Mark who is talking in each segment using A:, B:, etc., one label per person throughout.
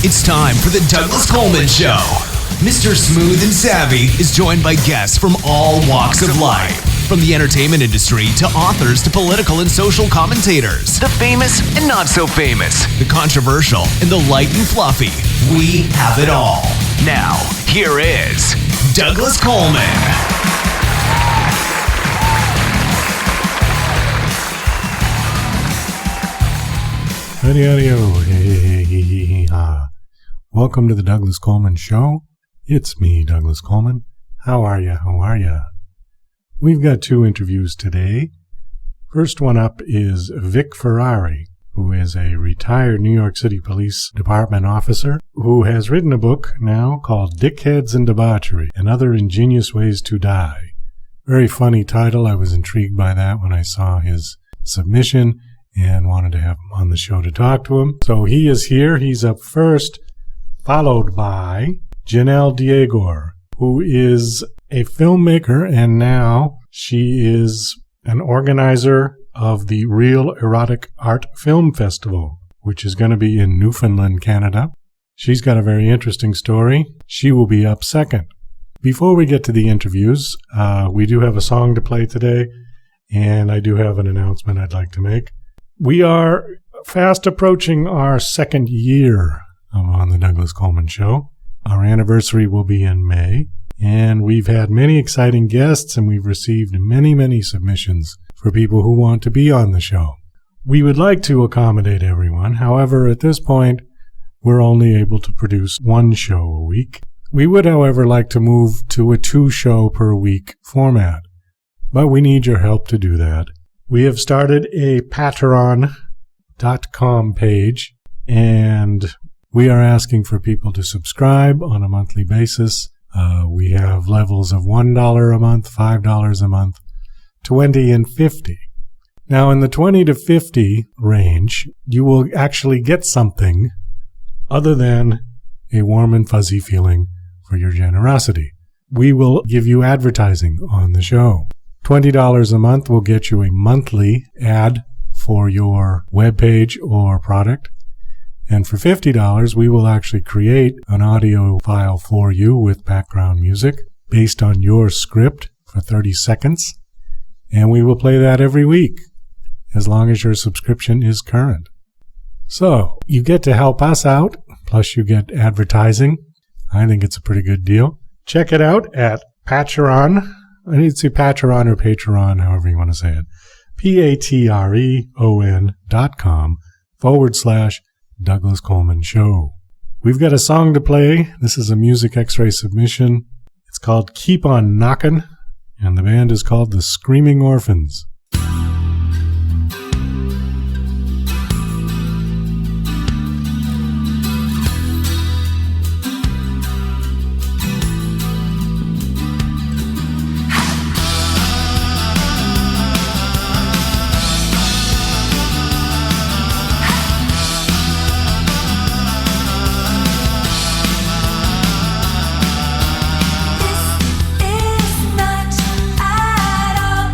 A: It's time for the Douglas Coleman Show. Mr. Smooth and Savvy is joined by guests from all walks of life. From the entertainment industry to authors to political and social commentators. The famous and not so famous. The controversial and the light and fluffy. We have it all. Now, here is Douglas Coleman.
B: Welcome to the Douglas Coleman Show. It's me, Douglas Coleman. How are ya? We've got two interviews today. First one up is Vic Ferrari, who is a retired New York City Police Department officer who has written a book now called Dickheads Debauchery and Other Ingenious Ways to Die. Very funny title. I was intrigued by that when I saw his submission and wanted to have him on the show to talk to him. So he is here. He's up first, followed by Jenell Diegor, who is a filmmaker, and now she is an organizer of the Real Erotic Art Film Festival, which is going to be in Newfoundland, Canada. She's got a very interesting story. She will be up second. Before we get to the interviews, we do have a song to play today, and I do have an announcement I'd like to make. We are fast approaching our second year on the Douglas Coleman Show. Our anniversary will be in May, and we've had many exciting guests, and we've received many submissions for people who want to be on the show. We would like to accommodate everyone. However, at this point, we're only able to produce one show a week. We would, however, like to move to a 2-show per week format, but we need your help to do that. We have started a Patreon.com page, and we are asking for people to subscribe on a monthly basis. We have levels of $1 a month, $5 a month, $20 and $50. Now, in the $20 to $50 range, you will actually get something other than a warm and fuzzy feeling for your generosity. We will give you advertising on the show. $20 a month will get you a monthly ad for your webpage or product. And for $50, we will actually create an audio file for you with background music based on your script for 30 seconds. And we will play that every week, as long as your subscription is current. So, you get to help us out, plus you get advertising. I think it's a pretty good deal. Check it out at Patreon. I need to say Patreon or Patreon, however you want to say it. patreon.com/Douglas Coleman Show. We've got a song to play. This is a Music X-Ray submission. It's called Keep On Knockin', and the band is called the Screaming Orphans.
C: This is not at all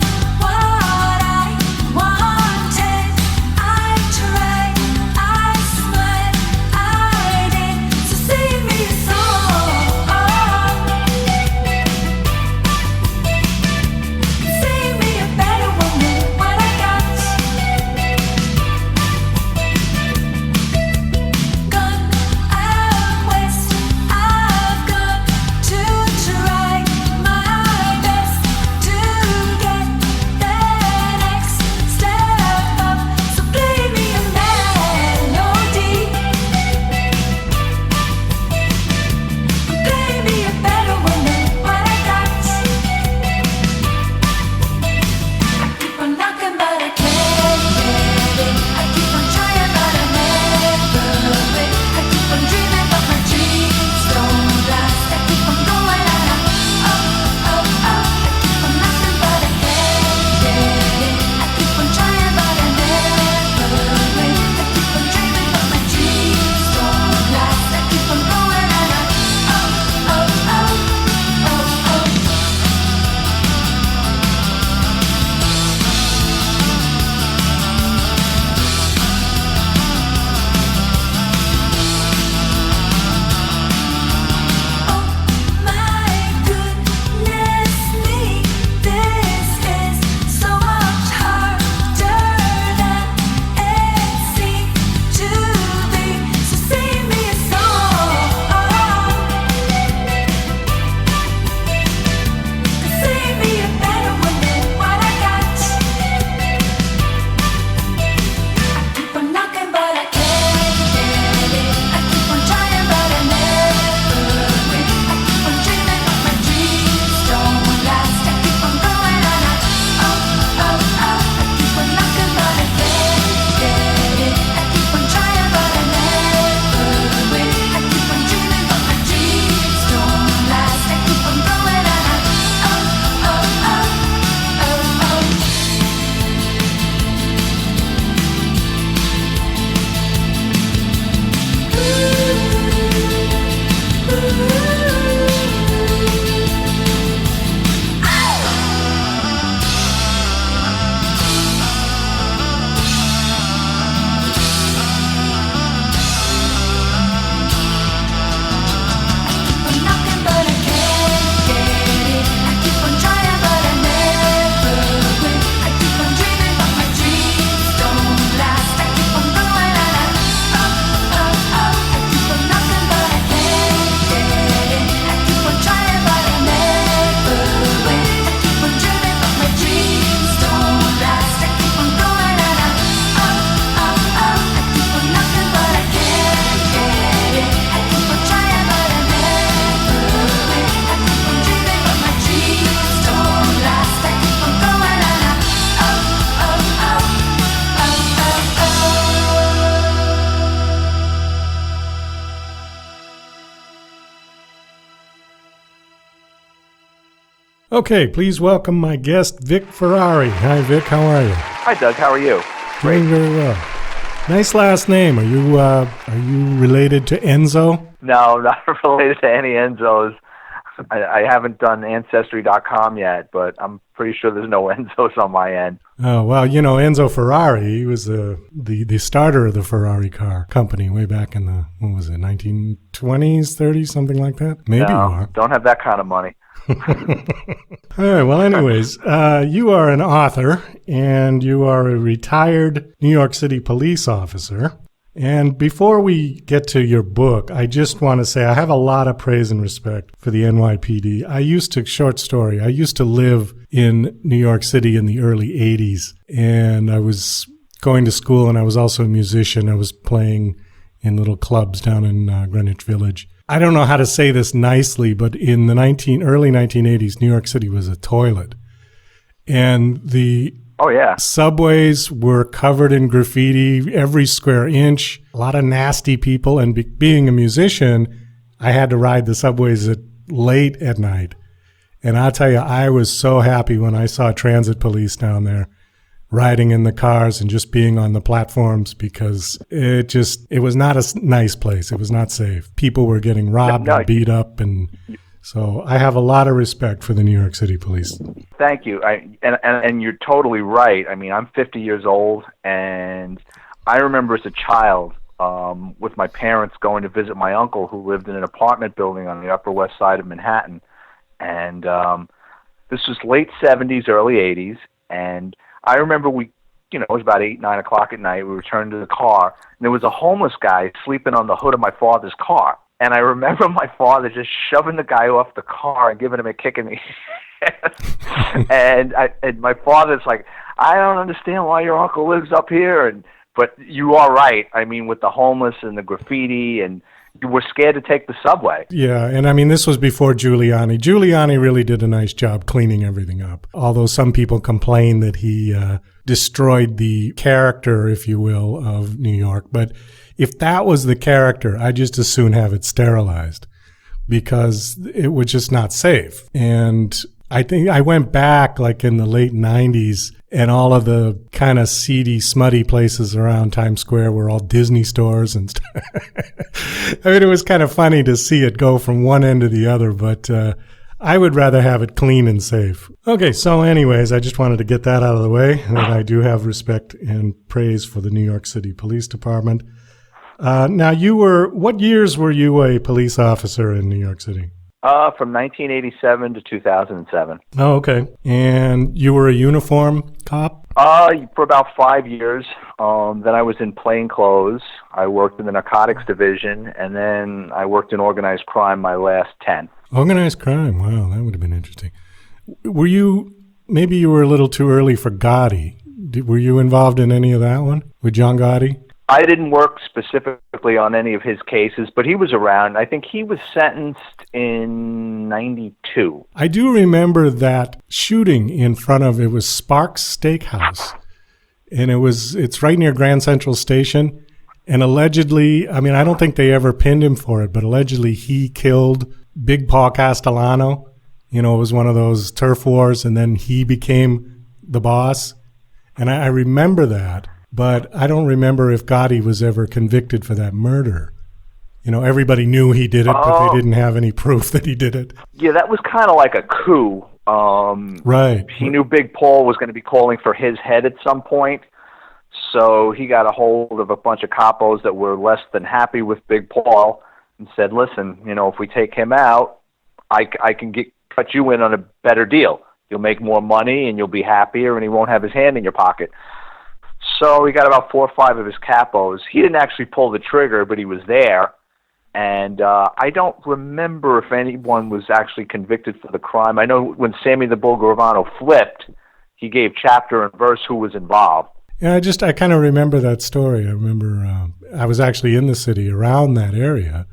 B: Okay, please welcome my guest, Vic Ferrari. Hi, Vic. How are you?
C: Hi, Doug. How are you?
B: Doing very well. Nice last name. Are you related to Enzo?
C: No, not related to any Enzos. I haven't done Ancestry.com yet, but I'm pretty sure there's no Enzos on my end.
B: Oh, well, Enzo Ferrari, he was the starter of the Ferrari car company way back in the, 1920s, 30s, something like that? Maybe you are.
C: Don't have that kind of money.
B: All right, well, anyways, you are an author, and you are a retired New York City police officer. And before we get to your book, I just want to say I have a lot of praise and respect for the NYPD. I used to live in New York City in the early 80s, and I was going to school, and I was also a musician. I was playing in little clubs down in Greenwich Village. I don't know how to say this nicely, but in the early 1980s, New York City was a toilet. And the subways were covered in graffiti every square inch, a lot of nasty people. And being a musician, I had to ride the subways late at night. And I'll tell you, I was so happy when I saw transit police down there riding in the cars and just being on the platforms, because it was not a nice place. It was not safe. People were getting robbed and beat up. And so I have a lot of respect for the New York City police.
C: Thank you. And you're totally right. I mean, I'm 50 years old, and I remember as a child with my parents going to visit my uncle who lived in an apartment building on the Upper West Side of Manhattan. And this was late 70s, early 80s. And I remember it was about 8, 9 o'clock at night. We returned to the car, and there was a homeless guy sleeping on the hood of my father's car. And I remember my father just shoving the guy off the car and giving him a kick in the ass. and my father's like, I don't understand why your uncle lives up here. But you are right. I mean, with the homeless and the graffiti, and you were scared to take the subway.
B: Yeah, and I mean, this was before Giuliani. Giuliani really did a nice job cleaning everything up, although some people complain that he destroyed the character, if you will, of New York. But if that was the character, I'd just as soon have it sterilized, because it was just not safe. And I think I went back like in the late 90s, and all of the kind of seedy, smutty places around Times Square were all Disney stores and stuff. I mean, it was kind of funny to see it go from one end to the other, but I would rather have it clean and safe. Okay, so anyways, I just wanted to get that out of the way, that I do have respect and praise for the New York City Police Department. Now, what years were you a police officer in New York City?
C: From 1987 to 2007.
B: Oh, okay. And you were a uniform cop?
C: For about 5 years. Then I was in plain clothes. I worked in the narcotics division, and then I worked in organized crime my last 10.
B: Organized crime. Wow, that would have been interesting. Maybe you were a little too early for Gotti. Were you involved in any of that one with John Gotti?
C: I didn't work specifically on any of his cases, but he was around. I think he was sentenced in 92.
B: I do remember that shooting in front of, it was Sparks Steakhouse, and it's right near Grand Central Station, and allegedly, I mean, I don't think they ever pinned him for it, but allegedly he killed Big Paul Castellano. It was one of those turf wars, and then he became the boss, and I remember that. But I don't remember if Gotti was ever convicted for that murder. Everybody knew he did it, but they didn't have any proof that he did it.
C: Yeah, that was kind of like a coup.
B: Right.
C: He knew Big Paul was going to be calling for his head at some point, so he got a hold of a bunch of capos that were less than happy with Big Paul and said, listen, if we take him out, I can cut you in on a better deal. You'll make more money, and you'll be happier, and he won't have his hand in your pocket. So he got about 4 or 5 of his capos. He didn't actually pull the trigger, but he was there. And I don't remember if anyone was actually convicted for the crime. I know when Sammy the Bull Gravano flipped, he gave chapter and verse who was involved.
B: Yeah, I kind of remember that story. I remember I was actually in the city around that area,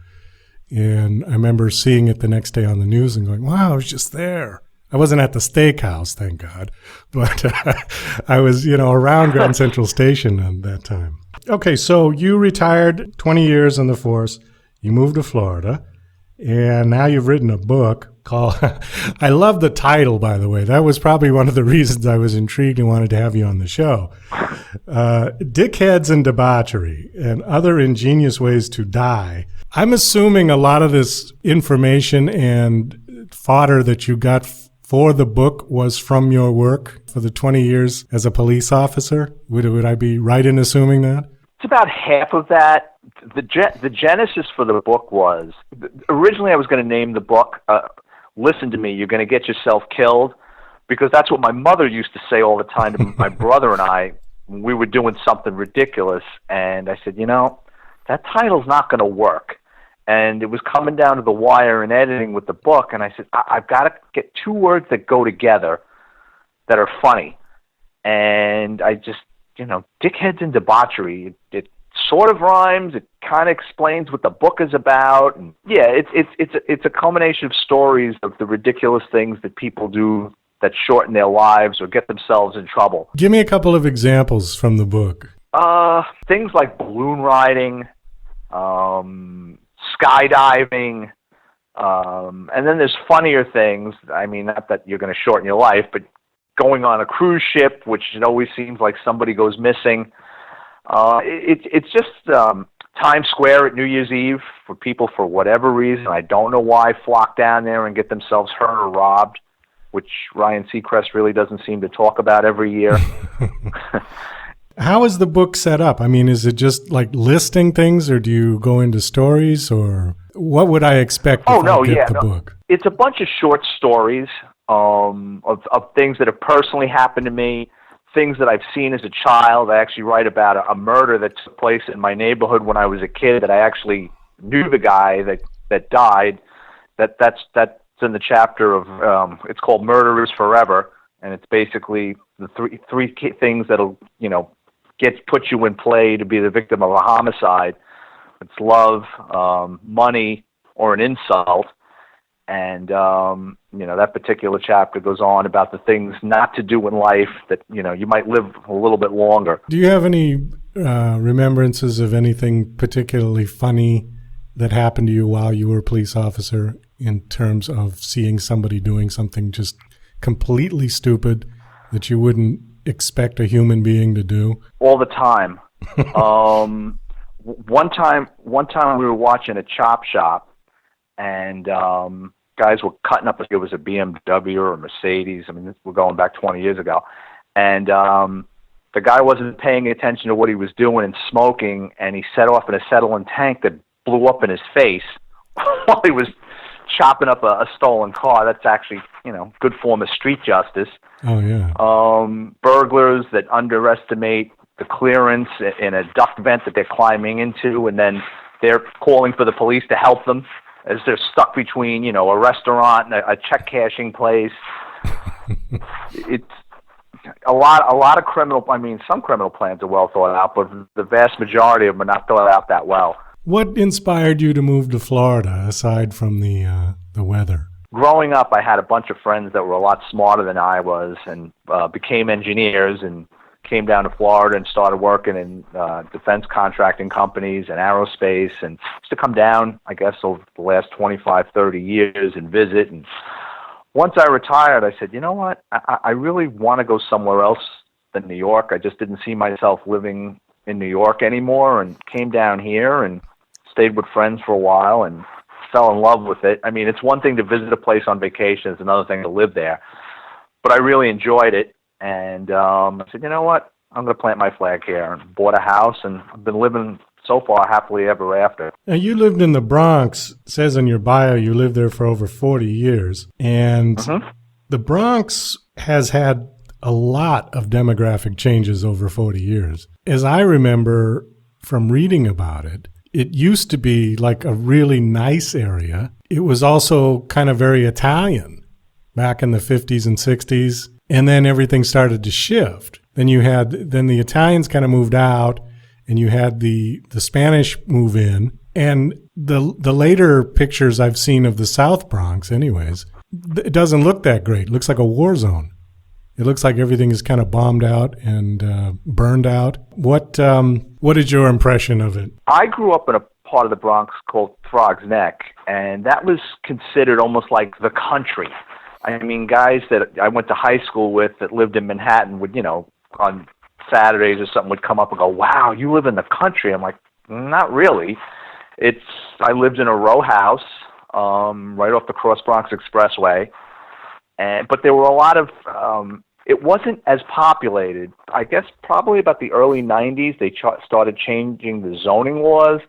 B: and I remember seeing it the next day on the news and going, wow, I was just there. I wasn't at the steakhouse, thank God, but I was, around Grand Central Station at that time. Okay, so you retired 20 years in the force. You moved to Florida, And now you've written a book called, I love the title, by the way. That was probably one of the reasons I was intrigued and wanted to have you on the show. Dickheads and Debauchery and Other Ingenious Ways to Die. I'm assuming a lot of this information and fodder that you got for the book was from your work for the 20 years as a police officer. Would I be right in assuming that?
C: It's about half of that. The genesis for the book was, originally I was going to name the book, Listen to Me, You're Going to Get Yourself Killed, because that's what my mother used to say all the time to my brother and I when we were doing something ridiculous. And I said, that title's not going to work. And it was coming down to the wire and editing with the book, and I said, I've got to get two words that go together that are funny. And I just, Dickheads and Debauchery, it sort of rhymes, it kind of explains what the book is about. And yeah, it's a culmination of stories of the ridiculous things that people do that shorten their lives or get themselves in trouble.
B: Give me a couple of examples from the book.
C: Things like balloon riding, skydiving, and then there's funnier things. I mean, not that you're going to shorten your life, but going on a cruise ship, which it always seems like somebody goes missing. It's just Times Square at New Year's Eve for people, for whatever reason, I don't know why, flock down there and get themselves hurt or robbed, which Ryan Seacrest really doesn't seem to talk about every year.
B: How is the book set up? I mean, is it just like listing things, or do you go into stories, or what would I expect if I get the book?
C: It's a bunch of short stories of things that have personally happened to me, things that I've seen as a child. I actually write about a murder that took place in my neighborhood when I was a kid, that I actually knew the guy that died. That's in the chapter of, it's called Murderers Forever, and it's basically the three key things that'll, put you in play to be the victim of a homicide. It's love, money, or an insult. And, that particular chapter goes on about the things not to do in life that, you might live a little bit longer.
B: Do you have any remembrances of anything particularly funny that happened to you while you were a police officer, in terms of seeing somebody doing something just completely stupid that you wouldn't expect a human being to do? All
C: the time. One time we were watching a chop shop, and guys were cutting up, it was a BMW or a Mercedes. I mean, we're going back 20 years ago. And the guy wasn't paying attention to what he was doing and smoking, and he set off in a acetylene tank that blew up in his face while he was chopping up a stolen car. That's actually, good form of street justice.
B: Oh, yeah.
C: Burglars that underestimate the clearance in a duct vent that they're climbing into, and then they're calling for the police to help them as they're stuck between, a restaurant and a check cashing place. It's a lot of criminal. I mean, some criminal plans are well thought out, but the vast majority of them are not thought out that well.
B: What inspired you to move to Florida, aside from the weather?
C: Growing up, I had a bunch of friends that were a lot smarter than I was, and became engineers, and came down to Florida and started working in defense contracting companies and aerospace, and used to come down, I guess, over the last 25, 30 years and visit. And once I retired, I said, you know what, I really want to go somewhere else than New York. I just didn't see myself living in New York anymore, and came down here and stayed with friends for a while and fell in love with it. I mean, it's one thing to visit a place on vacation, it's another thing to live there. But I really enjoyed it, and I said, you know what, I'm going to plant my flag here, and bought a house, and I've been living so far happily ever after.
B: Now, you lived in the Bronx. It says in your bio you lived there for over 40 years, and the Bronx has had a lot of demographic changes over 40 years. As I remember from reading about it, it used to be like a really nice area. It was also kind of very Italian back in the 50s and 60s. And then everything started to shift. Then the Italians kind of moved out, and you had the Spanish move in. And the later pictures I've seen of the South Bronx anyways, it doesn't look that great. It looks like a war zone. It looks like everything is kind of bombed out and burned out. What is your impression of it?
C: I grew up in a part of the Bronx called Frog's Neck, and that was considered almost like the country. I mean, guys that I went to high school with that lived in Manhattan would, on Saturdays or something would come up and go, "Wow, you live in the country." I'm like, not really. I lived in a row house right off the Cross Bronx expressway, but there were a lot of, it wasn't as populated. I guess probably about the early 90s, they started changing the zoning laws.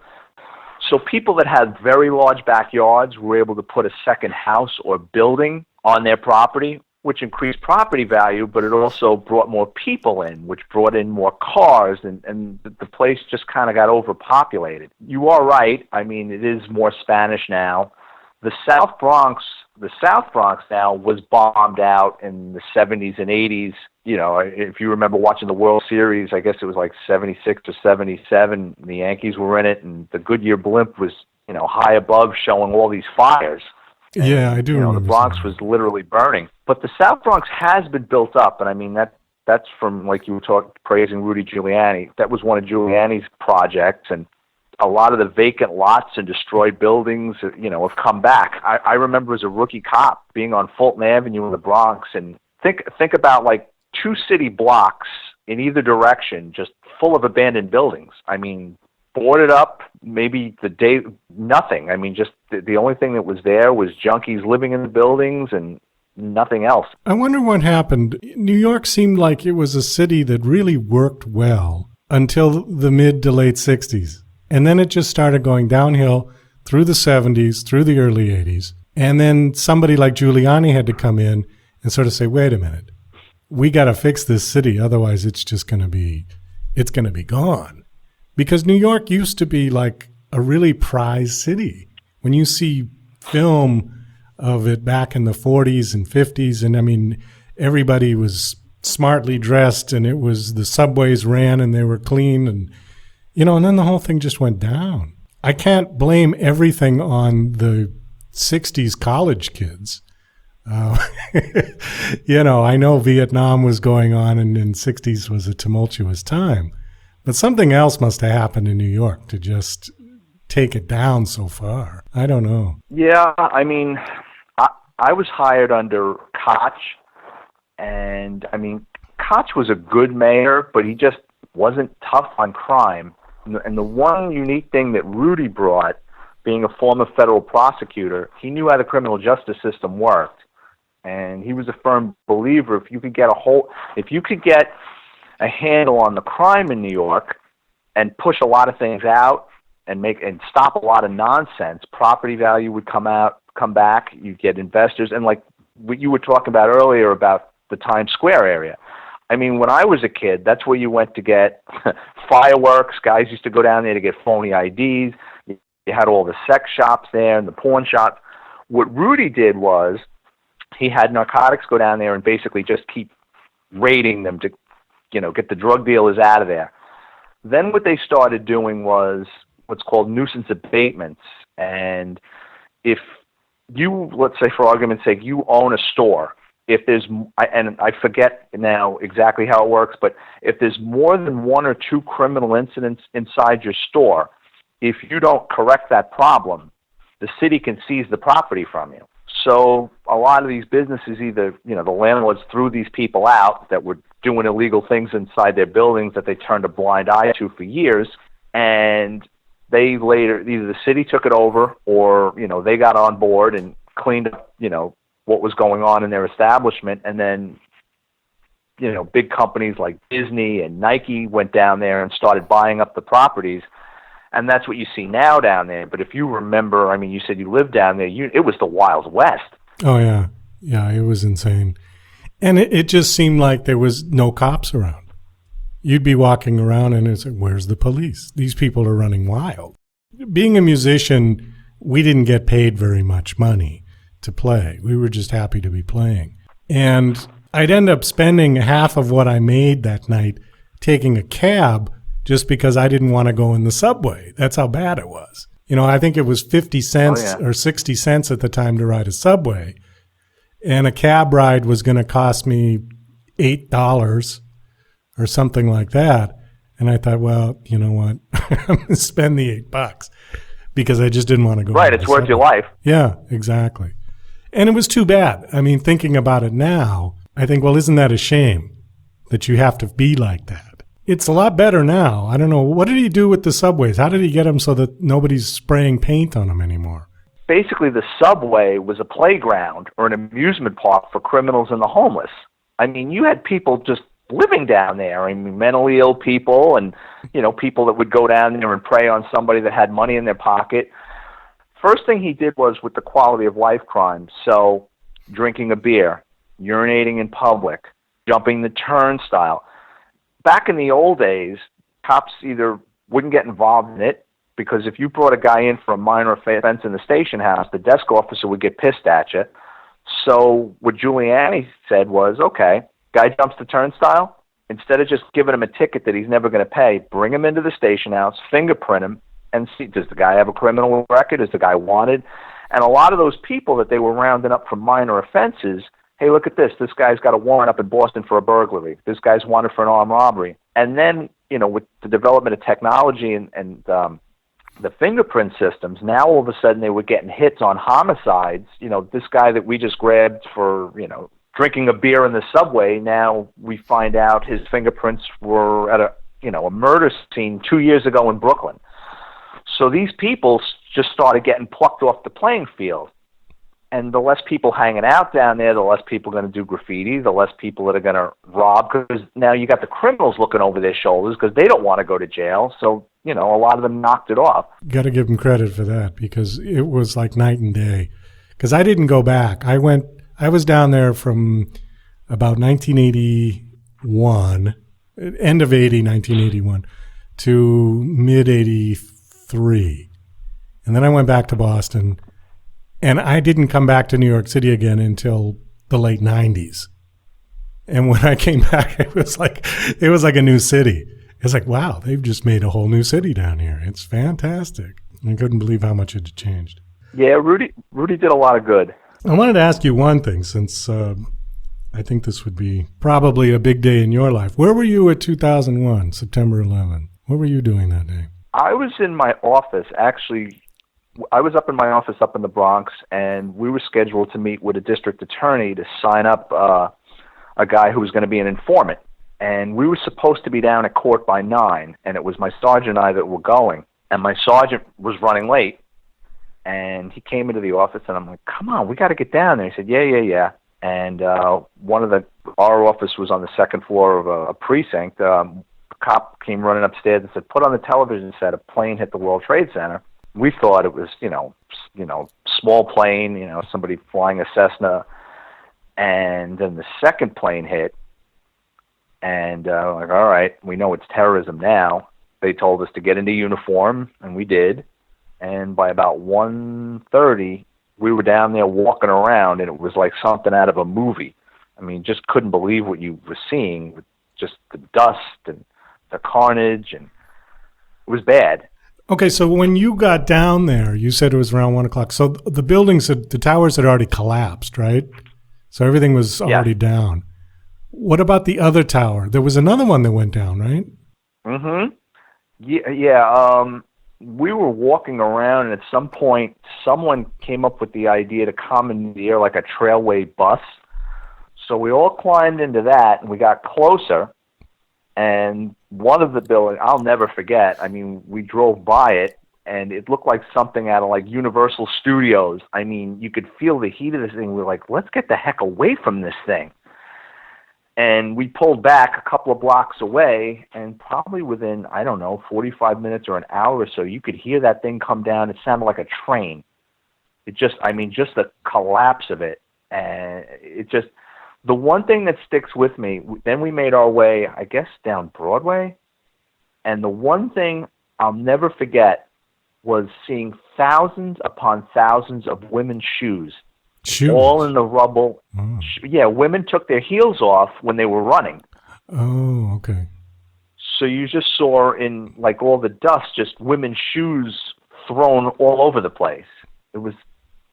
C: So people that had very large backyards were able to put a second house or building on their property, which increased property value, but it also brought more people in, which brought in more cars, and the place just kind of got overpopulated. You are right. I mean, it is more Spanish now. The South Bronx now was bombed out in the 70s and 80s. If you remember watching the World Series, I guess it was like 76 or 77, the Yankees were in it, and the Goodyear blimp was, high above showing all these fires.
B: Yeah, I do remember.
C: The Bronx was literally burning. But the South Bronx has been built up, and I mean, that's from, like you were praising Rudy Giuliani. That was one of Giuliani's projects, and a lot of the vacant lots and destroyed buildings, have come back. I remember as a rookie cop being on Fulton Avenue in the Bronx, and think about like 2 city blocks in either direction, just full of abandoned buildings. I mean, boarded up, maybe nothing. I mean, just the only thing that was there was junkies living in the buildings and nothing else.
B: I wonder what happened. New York seemed like it was a city that really worked well until the mid to late 60s. And then it just started going downhill through the 70s, through the early 80s. And then somebody like Giuliani had to come in and sort of say, wait a minute, we got to fix this city. Otherwise, it's going to be gone. Because New York used to be like a really prized city. When you see film of it back in the 40s and 50s, and I mean, everybody was smartly dressed, and it was the subways ran and they were clean, and and then the whole thing just went down. I can't blame everything on the 60s college kids. I know Vietnam was going on, and 60s was a tumultuous time. But something else must have happened in New York to just take it down so far. I don't know.
C: Yeah, I mean, I was hired under Koch, and I mean, Koch was a good mayor, but he just wasn't tough on crime. And the one unique thing that Rudy brought, being a former federal prosecutor, he knew how the criminal justice system worked. And he was a firm believer if you could get a handle on the crime in New York and push a lot of things out and stop a lot of nonsense, property value would come back, you'd get investors, and like what you were talking about earlier about the Times Square area. I mean, when I was a kid, that's where you went to get fireworks. Guys used to go down there to get phony IDs. You had all the sex shops there and the porn shops. What Rudy did was he had narcotics go down there and basically just keep raiding them to, get the drug dealers out of there. Then what they started doing was what's called nuisance abatements. And if you, let's say for argument's sake, you own a store, and I forget now exactly how it works, but if there's more than 1 or 2 criminal incidents inside your store, if you don't correct that problem, the city can seize the property from you. So a lot of these businesses either, the landlords threw these people out that were doing illegal things inside their buildings that they turned a blind eye to for years, and they later, either the city took it over or, they got on board and cleaned up, what was going on in their establishment, and then, big companies like Disney and Nike went down there and started buying up the properties, and that's what you see now down there. But if you remember, I mean, you said you lived down there, it was the Wild West.
B: Oh, yeah. Yeah, it was insane. And it just seemed like there was no cops around. You'd be walking around and it's like, where's the police? These people are running wild. Being a musician, we didn't get paid very much money to play. We were just happy to be playing. And I'd end up spending half of what I made that night taking a cab just because I didn't want to go in the subway. That's how bad it was. I think it was 50 cents or 60 cents at the time to ride a subway. And a cab ride was going to cost me $8 or something like that. And I thought, well, you know what? I'm going to spend the $8. because I just didn't want to go.
C: Right, it's worth your life.
B: Yeah, exactly. And it was too bad. I mean, thinking about it now, I think, well, isn't that a shame that you have to be like that? It's a lot better now. I don't know. What did he do with the subways? How did he get them so that nobody's spraying paint on them anymore?
C: Basically, the subway was a playground or an amusement park for criminals and the homeless. I mean, you had people just living down there. I mean, mentally ill people and, people that would go down there and prey on somebody that had money in their pocket. First thing he did was with the quality of life crimes. So drinking a beer, urinating in public, jumping the turnstile. Back in the old days, cops either wouldn't get involved in it, because if you brought a guy in for a minor offense in the station house, the desk officer would get pissed at you. So what Giuliani said was, okay, guy jumps the turnstile, instead of just giving him a ticket that he's never going to pay, bring him into the station house, fingerprint him, and see, does the guy have a criminal record? Is the guy wanted? And a lot of those people that they were rounding up for minor offenses, hey, look at this. This guy's got a warrant up in Boston for a burglary. This guy's wanted for an armed robbery. And then, with the development of technology and the fingerprint systems, now all of a sudden they were getting hits on homicides. This guy that we just grabbed for, drinking a beer in the subway, now we find out his fingerprints were at a murder scene 2 years ago in Brooklyn. So these people just started getting plucked off the playing field. And the less people hanging out down there, the less people going to do graffiti, the less people that are going to rob, because now you got the criminals looking over their shoulders because they don't want to go to jail. So, a lot of them knocked it off. Got
B: to give them credit for that, because it was like night and day. Because I didn't go back. I was down there from about 1981, end of 1981, to mid-83. And then I went back to Boston. And I didn't come back to New York City again until the late 90s. And when I came back, it was like a new city. It's like, wow, they've just made a whole new city down here. It's fantastic. I couldn't believe how much it had changed.
C: Yeah, Rudy did a lot of good.
B: I wanted to ask you one thing, since I think this would be probably a big day in your life. Where were you at 2001, September 11? What were you doing that day?
C: I was in my office, actually. I was up in my office up in the Bronx, and we were scheduled to meet with a district attorney to sign up a guy who was going to be an informant. And we were supposed to be down at court by 9, and it was my sergeant and I that were going. And my sergeant was running late, and he came into the office, and I'm like, come on, we got to get down there. He said, yeah. And our office was on the second floor of a precinct. A cop came running upstairs and said, put on the television set, a plane hit the World Trade Center. We thought it was, small plane, somebody flying a Cessna. And then the second plane hit. And like, all right, we know it's terrorism now. They told us to get into uniform, and we did. And by about 1:30, we were down there walking around, and it was like something out of a movie. I mean, just couldn't believe what you were seeing, with just the dust and the carnage, and it was bad.
B: Okay, so when you got down there, you said it was around 1 o'clock. So the towers had already collapsed, right? So everything was already down. What about the other tower? There was another one that went down, right?
C: Mm-hmm. Yeah. We were walking around, and at some point, someone came up with the idea to commandeer like a trailway bus. So we all climbed into that, and we got closer. And one of the buildings, I'll never forget, I mean, we drove by it, and it looked like something out of like Universal Studios. I mean, you could feel the heat of this thing. We were like, let's get the heck away from this thing. And we pulled back a couple of blocks away, and probably within, 45 minutes or an hour or so, you could hear that thing come down. It sounded like a train. Just the collapse of it. And it just, the one thing that sticks with me, then we made our way, I guess, down Broadway. And the one thing I'll never forget was seeing thousands upon thousands of women's shoes. All in the rubble. Oh. Yeah, women took their heels off when they were running.
B: Oh, okay.
C: So you just saw in like all the dust, just women's shoes thrown all over the place. It was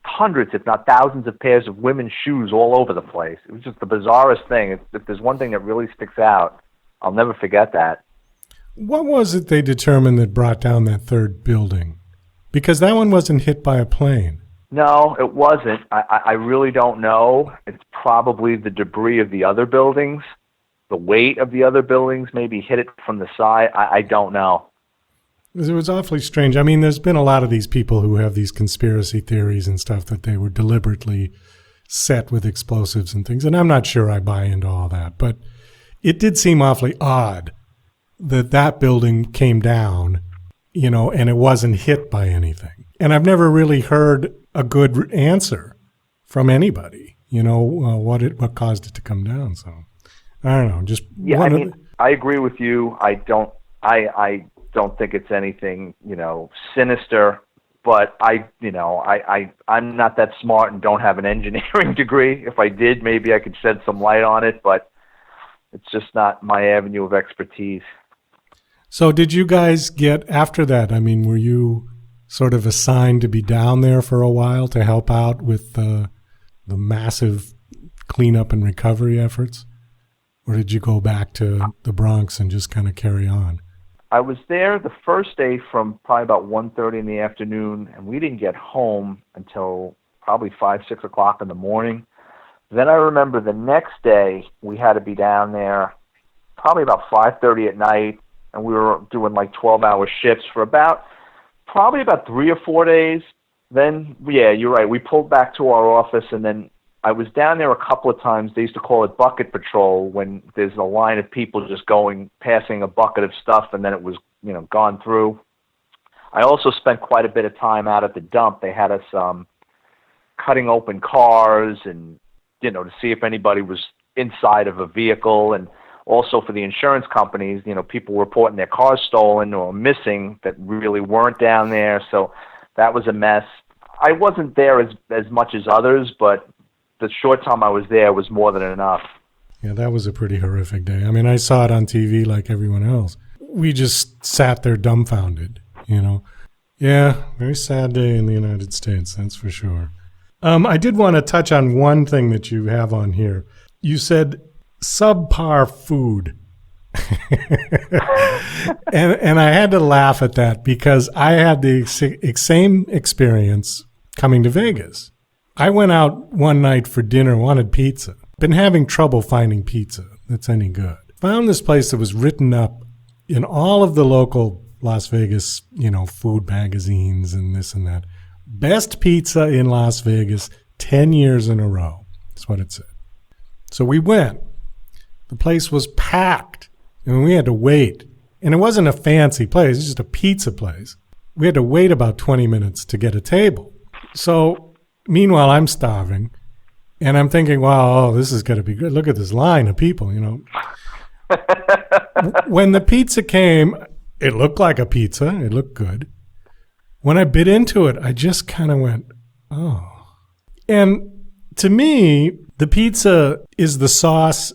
C: hundreds, if not thousands, of pairs of women's shoes all over the place. It was just the bizarrest thing. If there's one thing that really sticks out, I'll never forget that.
B: What was it they determined that brought down that third building? Because that one wasn't hit by a plane.
C: No, it wasn't. I really don't know. It's probably the debris of the other buildings. The weight of the other buildings maybe hit it from the side. I don't know.
B: It was awfully strange. I mean, there's been a lot of these people who have these conspiracy theories and stuff that they were deliberately set with explosives and things. And I'm not sure I buy into all that. But it did seem awfully odd that that building came down, you know, and it wasn't hit by anything. And I've never really heard a good answer from anybody, you know, what caused it to come down. So I don't know. Just
C: I agree with you. I don't think it's anything, you know, sinister. But I'm not that smart and don't have an engineering degree. If I did, maybe I could shed some light on it. But it's just not my avenue of expertise.
B: So did you guys get after that? I mean, were you sort of assigned to be down there for a while to help out with the massive cleanup and recovery efforts? Or did you go back to the Bronx and just kind of carry on?
C: I was there the first day from probably about 1:30 in the afternoon, and we didn't get home until probably 5, 6 o'clock in the morning. Then I remember the next day we had to be down there probably about 5:30 at night, and we were doing like 12-hour shifts for probably about 3 or 4 days. Then, yeah, you're right. We pulled back to our office, and then I was down there a couple of times. They used to call it bucket patrol when there's a line of people just passing a bucket of stuff, and then it was, you know, gone through. I also spent quite a bit of time out at the dump. They had us cutting open cars and, you know, to see if anybody was inside of a vehicle. And also for the insurance companies, you know, people reporting their cars stolen or missing that really weren't down there. So that was a mess. I wasn't there as much as others, but the short time I was there was more than enough.
B: Yeah, that was a pretty horrific day. I mean, I saw it on TV like everyone else. We just sat there dumbfounded, you know. Yeah, very sad day in the United States, that's for sure. I did want to touch on one thing that you have on here. You said subpar food. and I had to laugh at that because I had the same experience coming to Vegas. I went out one night for dinner, wanted pizza. Been having trouble finding pizza that's any good. Found this place that was written up in all of the local Las Vegas, you know, food magazines and this and that. Best pizza in Las Vegas 10 years in a row. That's what it said. So we went. The place was packed, and we had to wait. And it wasn't a fancy place. It was just a pizza place. We had to wait about 20 minutes to get a table. So meanwhile, I'm starving, and I'm thinking, wow, this is going to be good. Look at this line of people, you know. When the pizza came, it looked like a pizza. It looked good. When I bit into it, I just kind of went, oh. And to me, the pizza is the sauce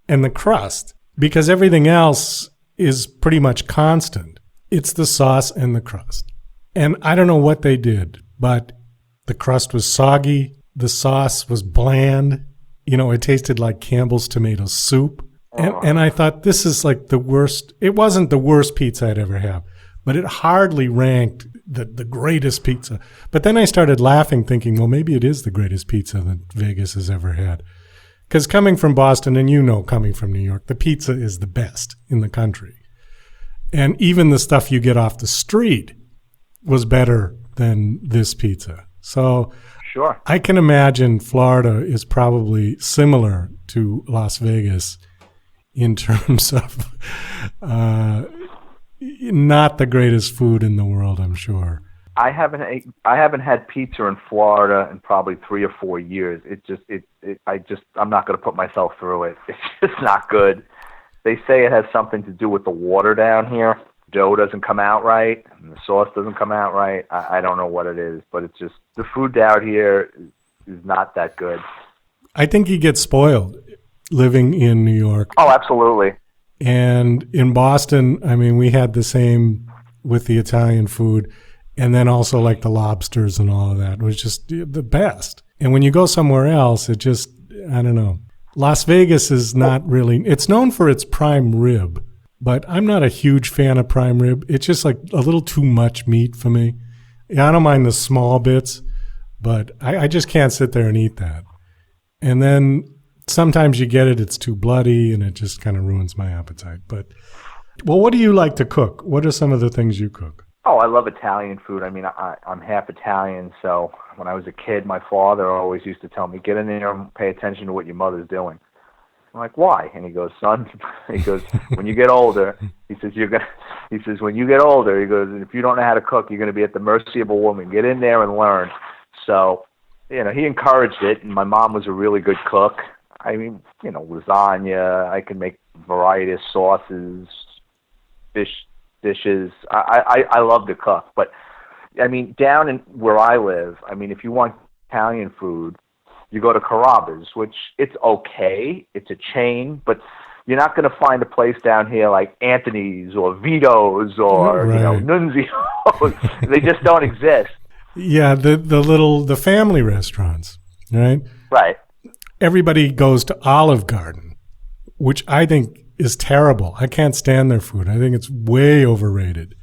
B: and the crust because everything else is pretty much constant. It's the sauce and the crust. And I don't know what they did, but the crust was soggy. The sauce was bland. You know, it tasted like Campbell's tomato soup. And I thought, this is like the worst. It wasn't the worst pizza I'd ever have, but it hardly ranked the greatest pizza. But then I started laughing, thinking, well, maybe it is the greatest pizza that Vegas has ever had. Because coming from Boston, and you know, coming from New York, the pizza is the best in the country. And even the stuff you get off the street was better than this pizza. So
C: sure, I
B: can imagine Florida is probably similar to Las Vegas in terms of not the greatest food in the world, I'm sure.
C: I haven't had pizza in Florida in probably 3 or 4 years. I'm not going to put myself through it. It's just not good. They say it has something to do with the water down here. Dough doesn't come out right, and the sauce doesn't come out right. I don't know what it is, but it's just the food out here is not that good.
B: I think you get spoiled living in New York.
C: Oh, absolutely.
B: And in Boston, I mean, we had the same with the Italian food, and then also like the lobsters and all of that. It was just the best. And when you go somewhere else, it just, I don't know. Las Vegas is not really, it's known for its prime rib, but I'm not a huge fan of prime rib. It's just like a little too much meat for me. Yeah, I don't mind the small bits, but I just can't sit there and eat that. And then sometimes you get it, it's too bloody, and it just kind of ruins my appetite. But, well, what do you like to cook? What are some of the things you cook?
C: Oh, I love Italian food. I mean, I'm half Italian, so when I was a kid, my father always used to tell me, get in there and pay attention to what your mother's doing. I'm like, why? And he goes, son, he goes, when you get older, he says, when you get older, he goes, if you don't know how to cook, you're going to be at the mercy of a woman. Get in there and learn. So, you know, he encouraged it, and my mom was a really good cook. I mean, you know, lasagna, I can make variety of sauces, fish dishes. I love to cook, but I mean, down in where I live, I mean, if you want Italian food, you go to Carrabba's, which it's okay. It's a chain, but you're not going to find a place down here like Anthony's or Vito's or
B: right.
C: You know, Nunzio's. They just don't exist.
B: Yeah, the family restaurants, right?
C: Right.
B: Everybody goes to Olive Garden, which I think is terrible. I can't stand their food. I think it's way overrated.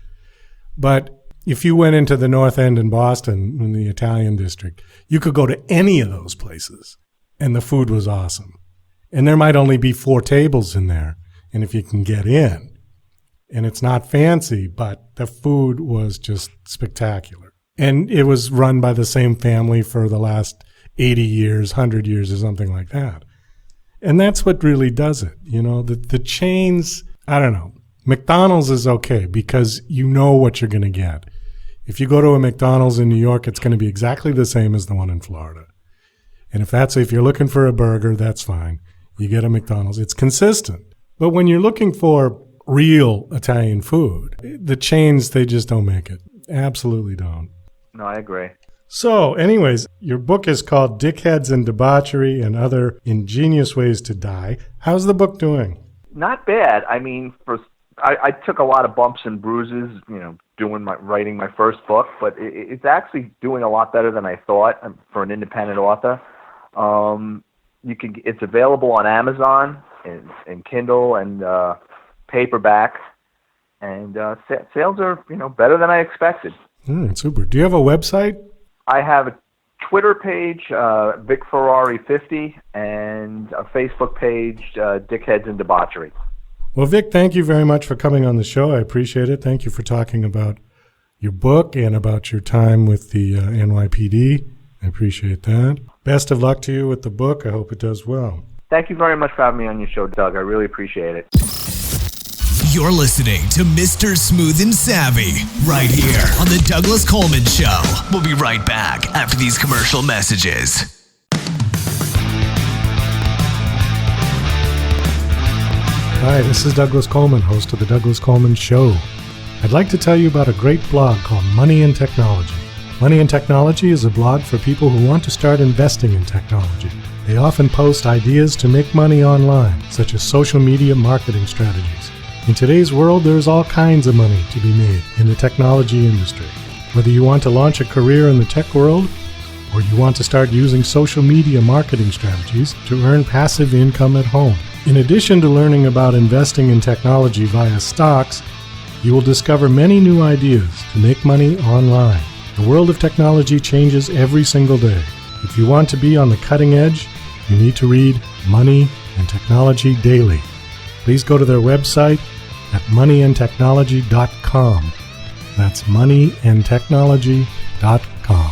B: But if you went into the North End in Boston, in the Italian district, you could go to any of those places, and the food was awesome. And there might only be 4 tables in there, and if you can get in, and it's not fancy, but the food was just spectacular. And it was run by the same family for the last 80 years, 100 years, or something like that. And that's what really does it. You know, the chains, I don't know. McDonald's is okay because you know what you're going to get. If you go to a McDonald's in New York, it's going to be exactly the same as the one in Florida. And if you're looking for a burger, that's fine. You get a McDonald's. It's consistent. But when you're looking for real Italian food, the chains, they just don't make it. Absolutely don't.
C: No, I agree.
B: So, anyways, your book is called Dickheads Debauchery and Other Ingenious Ways to Die. How's the book doing?
C: Not bad. I mean, I took a lot of bumps and bruises, you know, writing my first book, but it's actually doing a lot better than I thought for an independent author. It's available on Amazon and Kindle and paperback, and sales are, you know, better than I expected.
B: Super. Do you have a website?
C: I have a Twitter page, Vic Ferrari 50, and a Facebook page, Dickheads Debauchery.
B: Well, Vic, thank you very much for coming on the show. I appreciate it. Thank you for talking about your book and about your time with the NYPD. I appreciate that. Best of luck to you with the book. I hope it does well.
C: Thank you very much for having me on your show, Doug. I really appreciate it.
A: You're listening to Mr. Smooth and Savvy right here on the Douglas Coleman Show. We'll be right back after these commercial messages.
B: Hi, this is Douglas Coleman, host of the Douglas Coleman Show. I'd like to tell you about a great blog called Money and Technology. Money and Technology is a blog for people who want to start investing in technology. They often post ideas to make money online, such as social media marketing strategies. In today's world, there's all kinds of money to be made in the technology industry. Whether you want to launch a career in the tech world, or you want to start using social media marketing strategies to earn passive income at home. In addition to learning about investing in technology via stocks, you will discover many new ideas to make money online. The world of technology changes every single day. If you want to be on the cutting edge, you need to read Money and Technology Daily. Please go to their website at moneyandtechnology.com. That's moneyandtechnology.com.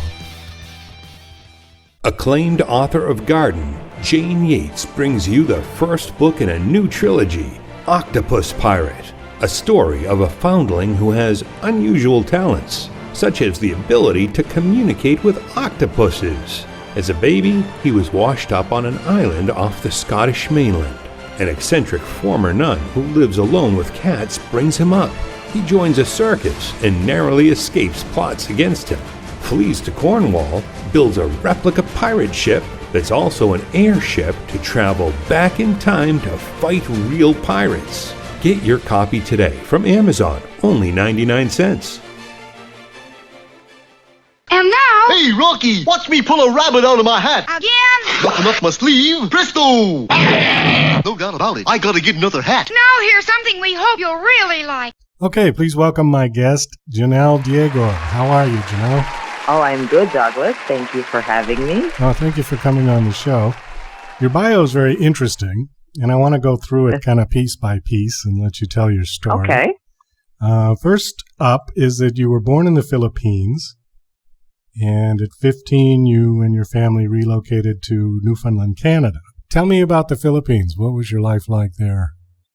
D: Acclaimed author of Garden, Jane Yates brings you the first book in a new trilogy, Octopus Pirate, a story of a foundling who has unusual talents, such as the ability to communicate with octopuses. As a baby, he was washed up on an island off the Scottish mainland. An eccentric former nun who lives alone with cats brings him up. He joins a circus and narrowly escapes plots against him, flees to Cornwall, builds a replica pirate ship that's also an airship to travel back in time to fight real pirates. Get your copy today from Amazon, only 99 cents.
E: And now...
F: Hey, Rocky, watch me pull a rabbit out of my hat.
E: Again?
F: Nothing up my sleeve. Presto! No doubt about it. I gotta get another hat.
E: Now here's something we hope you'll really like.
B: Okay, please welcome my guest, Jenell Diegor. How are you, Jenell?
E: Oh, I'm good, Douglas. Thank you for having me.
B: Oh, thank you for coming on the show. Your bio is very interesting, and I want to go through it kind of piece by piece and let you tell your story.
E: Okay.
B: First up is that you were born in the Philippines, and at 15, you and your family relocated to Newfoundland, Canada. Tell me about the Philippines. What was your life like there?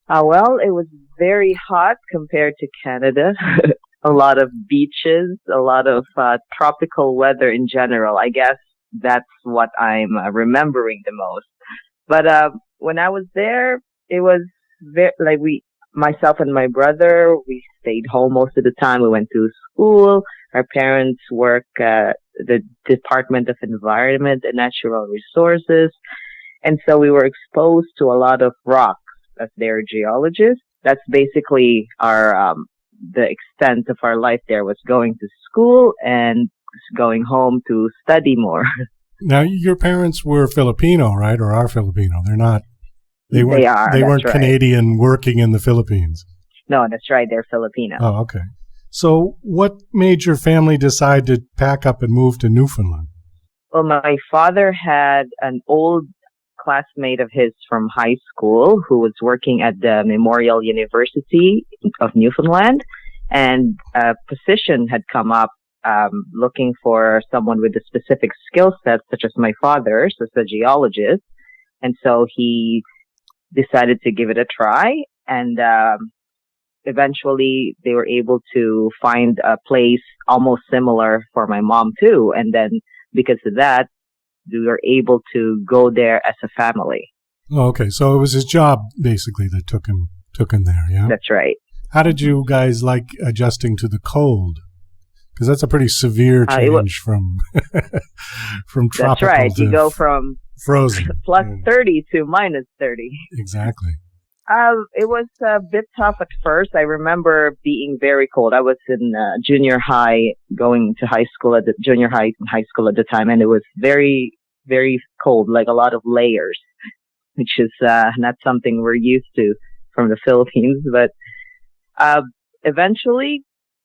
E: Well, it was very hot compared to Canada. A lot of beaches, a lot of tropical weather in general. I guess that's what I'm remembering the most. But when I was there, it was very, myself and my brother, we stayed home most of the time. We went to school. Our parents work at the Department of Environment and Natural Resources. And so we were exposed to a lot of rocks as their geologists. That's basically our the extent of our life there, was going to school and going home to study more.
B: Now, your parents were Filipino, right? Or are Filipino? They're not. They weren't
E: right.
B: Canadian working in the Philippines.
E: No, that's right. They're Filipino.
B: Oh, okay. So what made your family decide to pack up and move to Newfoundland?
E: Well, my father had an old classmate of his from high school who was working at the Memorial University of Newfoundland, and a position had come up looking for someone with a specific skill set, such as my father's, as a geologist. And so he decided to give it a try, and eventually they were able to find a place almost similar for my mom too. And then because of that, we were able to go there as a family.
B: Oh, okay. So it was his job basically that took him there, yeah?
E: That's right.
B: How did you guys like adjusting to the cold? Because that's a pretty severe change from tropical.
E: That's right.
B: To
E: you go from
B: frozen
E: plus 30 to minus 30.
B: Exactly.
E: It was a bit tough at first. I remember being very cold. I was in junior high, going to high school at the junior high and high school at the time, and it was very, very cold, like a lot of layers, which is not something we're used to from the Philippines. But eventually,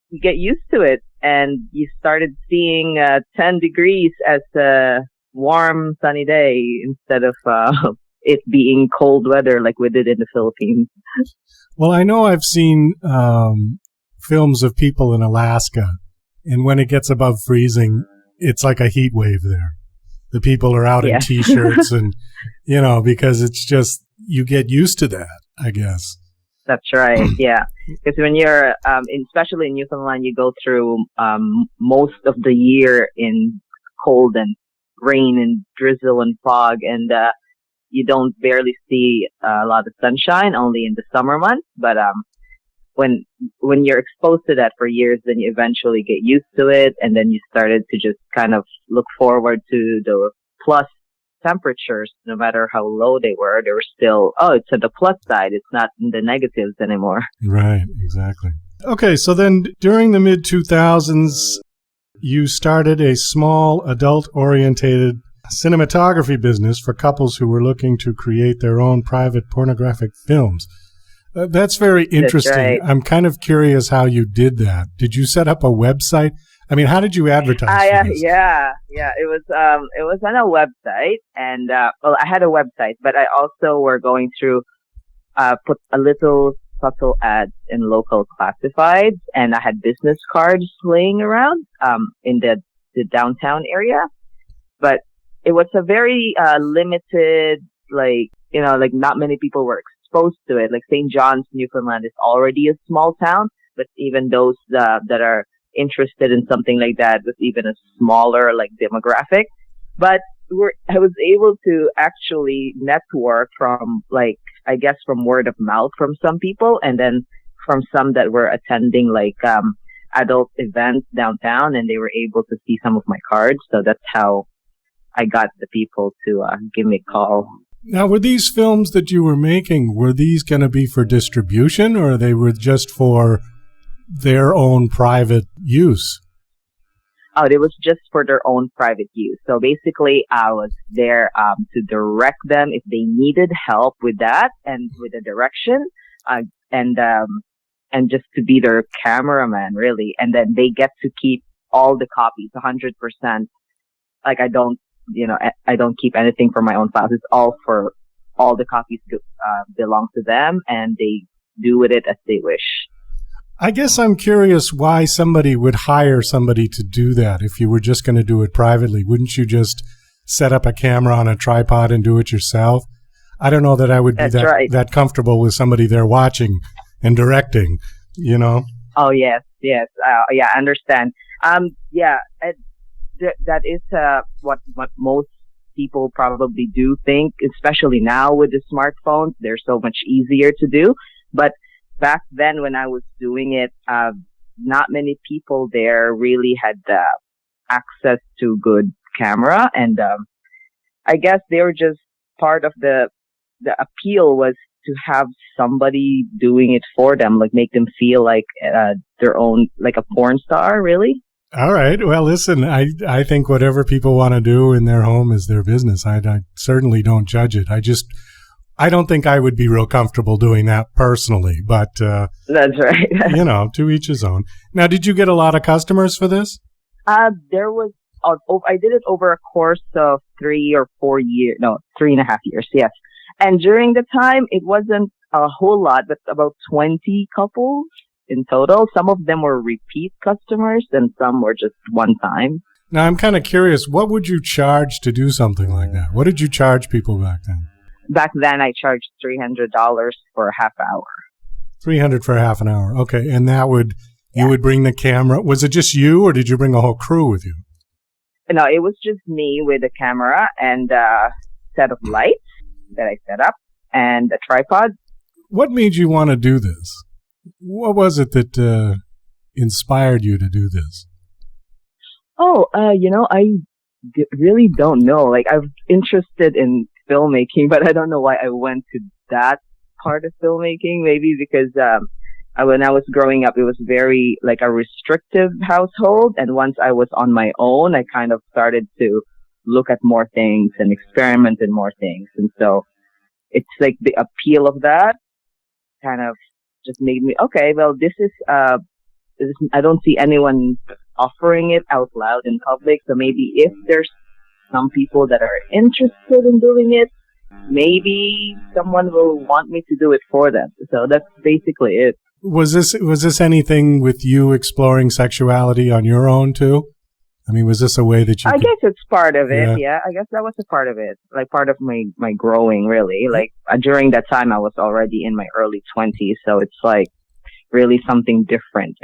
E: you get used to it, and you started seeing 10 degrees as a warm, sunny day instead of it being cold weather like we did in the Philippines.
B: Well, I know I've seen films of people in Alaska, and when it gets above freezing, it's like a heat wave there. The people are out in T-shirts and, because it's just, you get used to that, I guess.
E: That's right, yeah. Because when you're, especially in Newfoundland, you go through most of the year in cold and rain and drizzle and fog, and you don't barely see a lot of sunshine, only in the summer months. But when you're exposed to that for years, then you eventually get used to it, and then you started to just kind of look forward to the plus temperatures. No matter how low they were still, it's on the plus side. It's not in the negatives anymore.
B: Right, exactly. Okay, so then during the mid-2000s, you started a small adult-orientated cinematography business for couples who were looking to create their own private pornographic films. That's very interesting.
E: That's right.
B: I'm kind of curious how you did that. Did you set up a website? I mean, how did you advertise for this?
E: Yeah. It was on a website, and I had a website, but I also were going through put a little subtle ads in local classifieds, and I had business cards laying around in the downtown area, but it was a very limited, not many people were exposed to it. Like St. John's, Newfoundland is already a small town, but even those that are interested in something like that was even a smaller demographic. But I was able to actually network from from word of mouth from some people, and then from some that were attending adult events downtown, and they were able to see some of my cards. So that's how I got the people to give me a call.
B: Now, were these films that you were making, were these going to be for distribution, or they were just for their own private use?
E: Oh, it was just for their own private use. So basically, I was there to direct them if they needed help with that and with the direction. And and just to be their cameraman, really. And then they get to keep all the copies, 100%. Like I don't keep anything for my own files. It's all for all the copies belong to them, and they do with it as they wish.
B: I guess I'm curious why somebody would hire somebody to do that if you were just going to do it privately. Wouldn't you just set up a camera on a tripod and do it yourself? I don't know that I would be that comfortable with somebody there watching and directing, you know?
E: Oh, yes. Yeah, I understand. That is what most people probably do think, especially now with the smartphones. They're so much easier to do. But back then when I was doing it, not many people there really had access to good camera. And I guess they were just part of the appeal was to have somebody doing it for them, like make them feel like their own, like a porn star, really.
B: All right. Well, listen, I think whatever people want to do in their home is their business. I certainly don't judge it. I don't think I would be real comfortable doing that personally, but
E: that's right.
B: To each his own. Now, did you get a lot of customers for this?
E: There was. I did it over a course of 3.5 years. Yes. And during the time, it wasn't a whole lot, but about 20 couples in total. Some of them were repeat customers and some were just one time.
B: Now, I'm kind of curious, what would you charge to do something like that? What did you charge people back then?
E: Back then, I charged $300 for a half hour.
B: $300 for a half an hour. Okay. And you would bring the camera. Was it just you or did you bring a whole crew with you?
E: No, it was just me with a camera and a set of lights that I set up and a tripod.
B: What made you want to do this? What was it that inspired you to do this?
E: Oh, I really don't know. Like, I'm interested in filmmaking, but I don't know why I went to that part of filmmaking. Maybe because when I was growing up, it was very like a restrictive household. And once I was on my own, I kind of started to look at more things and experiment in more things. And so it's like the appeal of that kind of just made me, okay, well, this is, I don't see anyone offering it out loud in public. So maybe if there's some people that are interested in doing it, maybe someone will want me to do it for them. So that's basically it.
B: Was this anything with you exploring sexuality on your own too? I mean, was this a way that you
E: I guess it's part of it, yeah. I guess that was a part of it, like part of my growing, really. Like during that time, I was already in my early 20s, so it's like really something different,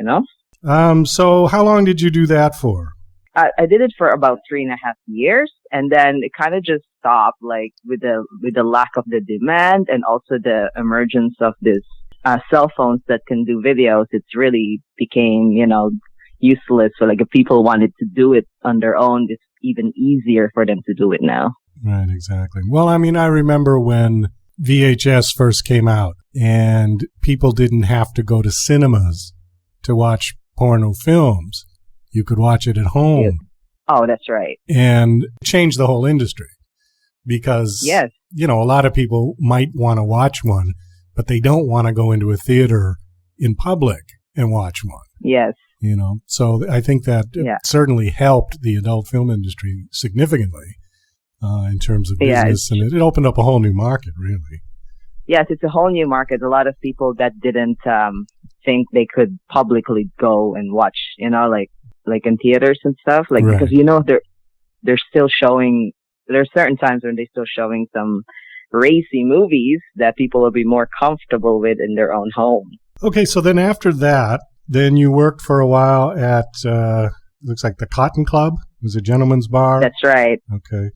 E: So how long did you do that for? I did it for about 3.5 years, and then it kind of just stopped, like with the lack of the demand and also the emergence of this cell phones that can do videos. It's really became, useless. So like if people wanted to do it on their own, it's even easier for them to do it now.
B: Right, exactly. Well, I mean, I remember when VHS first came out and people didn't have to go to cinemas to watch porno films. You could watch it at home.
E: Yes. Oh, that's right.
B: And changed the whole industry because,
E: yes.
B: A lot of people might want to watch one, but they don't want to go into a theater in public and watch one.
E: Yes.
B: So I think that certainly helped the adult film industry significantly in terms of business, and it opened up a whole new market, really.
E: Yes, it's a whole new market. A lot of people that didn't think they could publicly go and watch, like in theaters and stuff, like right. Because they're still showing. There are certain times when they're still showing some racy movies that people will be more comfortable with in their own home. Okay,
B: so then after that. Then you worked for a while at, looks like the Cotton Club. It was a gentleman's bar.
E: That's right.
B: Okay.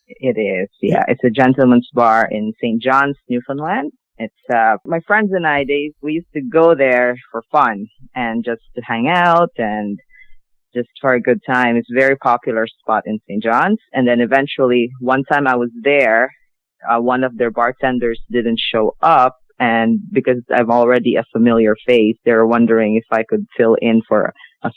E: It is, yeah. It's a gentleman's bar in St. John's, Newfoundland. It's, my friends and I, we used to go there for fun and just to hang out and just for a good time. It's a very popular spot in St. John's. And then eventually, one time I was there, one of their bartenders didn't show up. And because I'm already a familiar face, they were wondering if I could fill in for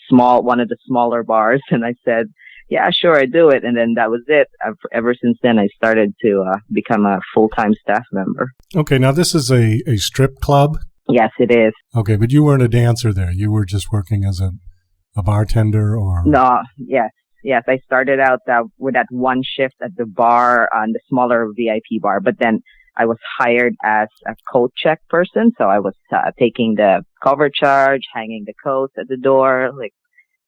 E: one of the smaller bars. And I said, yeah, sure, I do it. And then that was it. Ever since then, I started to become a full-time staff member.
B: Okay, now this is a strip club?
E: Yes, it is.
B: Okay, but you weren't a dancer there. You were just working as a bartender or...
E: No, yes. I started out with that one shift at the bar, on the smaller VIP bar, but then I was hired as a coat check person. So I was taking the cover charge, hanging the coats at the door. Like,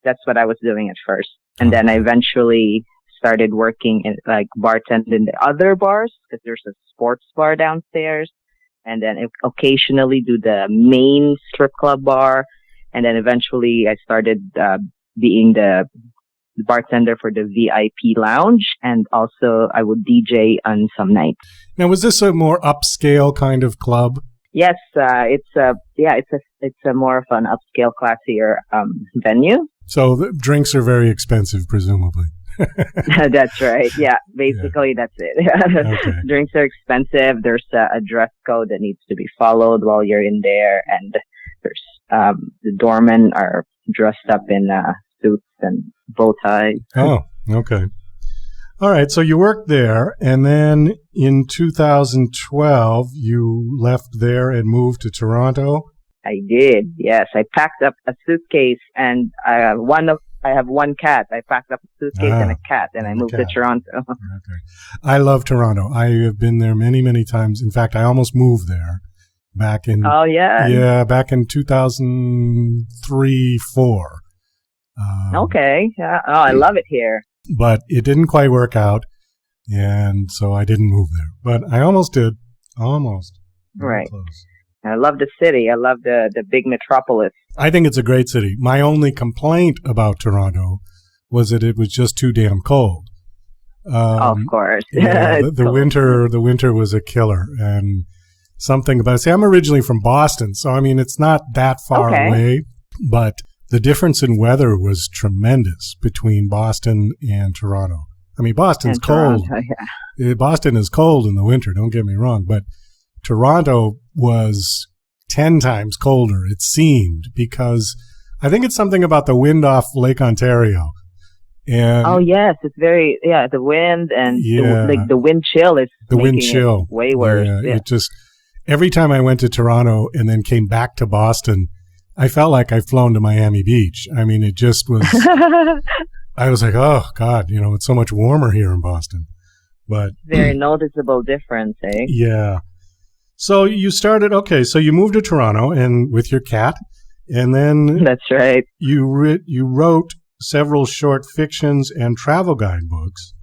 E: that's what I was doing at first. And then I eventually started working in like bartending the other bars, because there's a sports bar downstairs. And then occasionally do the main strip club bar. And then eventually I started being the bartender for the VIP lounge. And also I would DJ on some nights.
B: Now, was this a more upscale kind of club?
E: Yes, it's a more of an upscale, classier venue.
B: So the drinks are very expensive, presumably.
E: That's right. Yeah, basically that's it.
B: Okay.
E: Drinks are expensive. There's a dress code that needs to be followed while you're in there, and there's the doormen are dressed up in suits and bow ties.
B: Oh, okay. All right. So you worked there, and then in 2012 you left there and moved to Toronto.
E: I did. Yes, I packed up a suitcase, and I have one cat. I packed up a suitcase and a cat, and I moved to Toronto.
B: Okay. I love Toronto. I have been there many, many times. In fact, I almost moved there back in...
E: Oh, yeah?
B: Yeah, back in 2003, 4.
E: Okay. Yeah. Oh, I love it here.
B: But it didn't quite work out, and so I didn't move there. But I almost did. Almost.
E: Right.
B: Close.
E: I love the city. I love the big metropolis.
B: I think it's a great city. My only complaint about Toronto was that it was just too damn cold.
E: Of course.
B: Yeah, the winter was a killer, and something about... See, I'm originally from Boston, so I mean it's not that far away, but the difference in weather was tremendous between Boston and Toronto. I mean, Boston's cold. Yeah. Boston is cold in the winter, don't get me wrong, but Toronto was 10 times colder, it seemed, because I think it's something about the wind off Lake Ontario. And
E: oh, yes, it's very, the wind and the wind chill is way worse.
B: Yeah. It just, every time I went to Toronto and then came back to Boston, I felt like I'd flown to Miami Beach. I mean, it just was, I was like, oh, God, it's so much warmer here in Boston. But
E: very noticeable difference, eh?
B: Yeah. So you so you moved to Toronto and with your cat, and then
E: that's right.
B: You wrote several short fictions and travel guidebooks.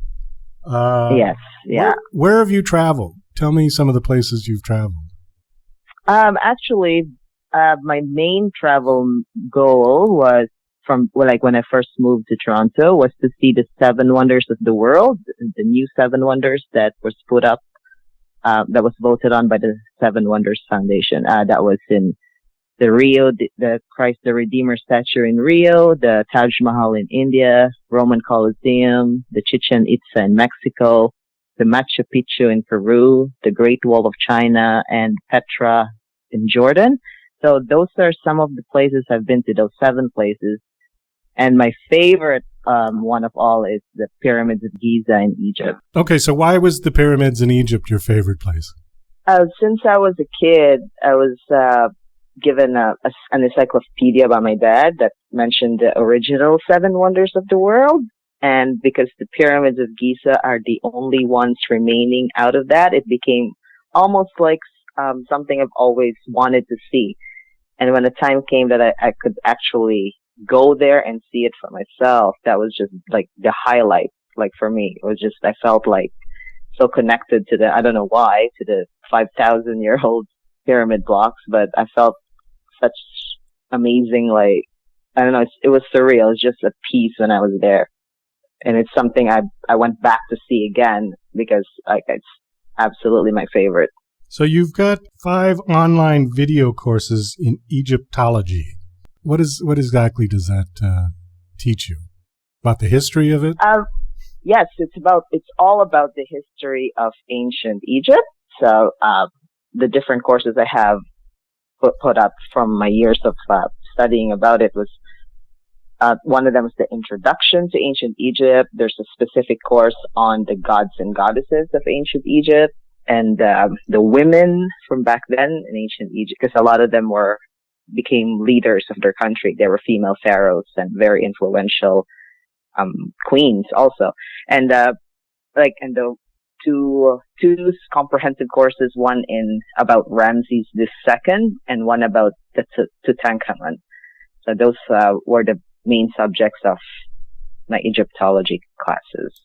E: Yes, yeah.
B: Where have you traveled? Tell me some of the places you've traveled.
E: Actually, my main travel goal was when I first moved to Toronto was to see the 7 Wonders of the World, the new 7 Wonders that was put up. That was voted on by the 7 Wonders Foundation. That was in the Rio, the Christ the Redeemer statue in Rio, the Taj Mahal in India, Roman Colosseum, the Chichen Itza in Mexico, the Machu Picchu in Peru, the Great Wall of China, and Petra in Jordan. So those are some of the places I've been to, those 7 places. And my favorite one of all is the Pyramids of Giza in Egypt.
B: Okay, so why was the pyramids in Egypt your favorite place?
E: Since I was a kid, I was given an encyclopedia by my dad that mentioned the original 7 Wonders of the World. And because the Pyramids of Giza are the only ones remaining out of that, it became almost like something I've always wanted to see. And when the time came that I could actually go there and see it for myself, that was just like the highlight. Like for me, it was just, I felt like so connected to I don't know why, to the 5,000-year-old pyramid blocks, but I felt such amazing, like, I don't know, it was surreal. It was just a peace when I was there. And it's something I went back to see again because it's absolutely my favorite.
B: So you've got 5 online video courses in Egyptology. What exactly does that teach you? About the history of it?
E: Yes, it's all about the history of ancient Egypt. So the different courses I have put up from my years of studying about it was one of them is the Introduction to Ancient Egypt. There's a specific course on the gods and goddesses of ancient Egypt. and the women from back then in ancient Egypt, because a lot of them became leaders of their country. They were female pharaohs and very influential queens also. And the two comprehensive courses, one about Ramses II and one about the Tutankhamun. So those were the main subjects of my Egyptology classes.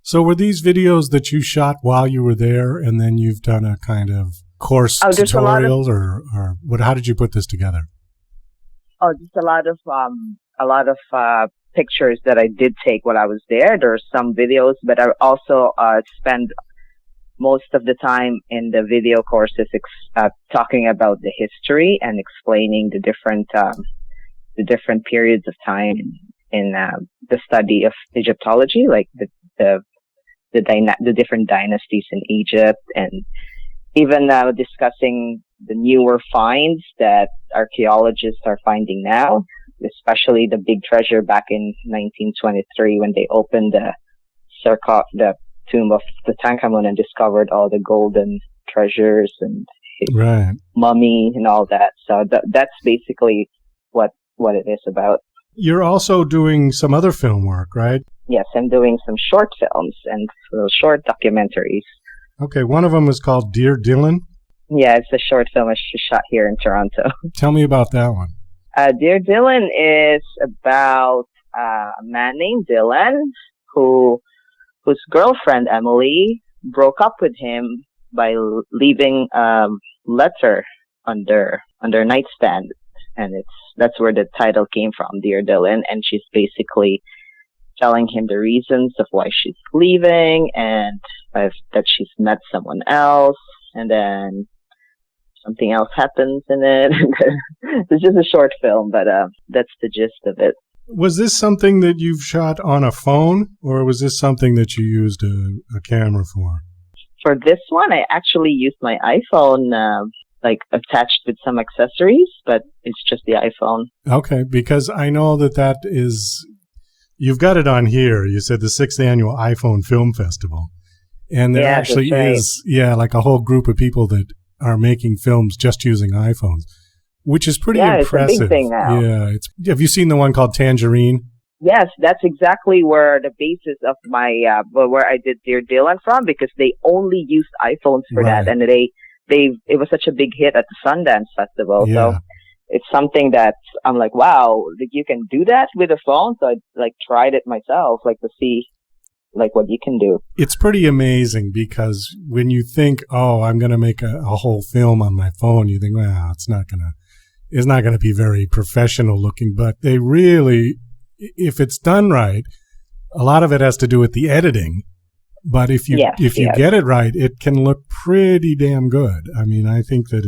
B: So were these videos that you shot while you were there, and then you've done a kind of course tutorial, or what? How did you put this together?
E: Oh, just a lot of pictures that I did take while I was there. There's some videos, but I also spend most of the time in the video courses talking about the history and explaining the different periods of time in the study of Egyptology, like the different dynasties in Egypt, and even discussing the newer finds that archaeologists are finding now, especially the big treasure back in 1923 when they opened the tomb of Tutankhamun and discovered all the golden treasures and his mummy and all that. So that's basically what it is about.
B: You're also doing some other film work, right?
E: Yes, I'm doing some short films and short documentaries.
B: Okay, one of them is called Dear Dylan.
E: Yeah, it's a short film I shot here in Toronto.
B: Tell me about that one.
E: Dear Dylan is about a man named Dylan whose girlfriend Emily broke up with him by leaving a letter on their nightstand, and that's where the title came from, Dear Dylan. And she's basically telling him the reasons of why she's leaving, and that she's met someone else, and then something else happens in it. It's just a short film, but that's the gist of it.
B: Was this something that you've shot on a phone, or was this something that you used a camera for?
E: For this one, I actually used my iPhone, attached with some accessories, but it's just the iPhone. Okay,
B: because I know that is... You've got it on here. You said the 6th Annual iPhone Film Festival. And there actually is, like a whole group of people that are making films just using iPhones, which is pretty impressive.
E: It's a big thing now.
B: Yeah. Have you seen the one called Tangerine?
E: Yes, that's exactly where the basis of my, where I did Dear Dylan from, because they only used iPhones for that. And it was such a big hit at the Sundance Festival. Yeah. So it's something that I'm like, wow, you can do that with a phone. So I tried it myself, to see what you can do.
B: It's pretty amazing, because when you think, oh, I'm going to make a whole film on my phone, you think, well, it's not going to be very professional looking. But they really, if it's done right, a lot of it has to do with the editing. But if you get it right, it can look pretty damn good. I mean, I think that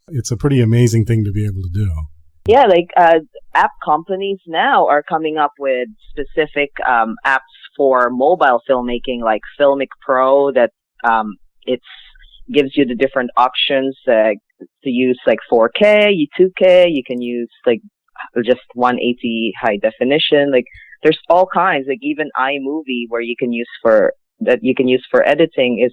B: it's a pretty amazing thing to be able to do.
E: Yeah, app companies now are coming up with specific apps for mobile filmmaking, like Filmic Pro, that it gives you the different options to use, 4K, 2K. You can use just 180 high definition. There's all kinds. Even iMovie, where you can use for editing, is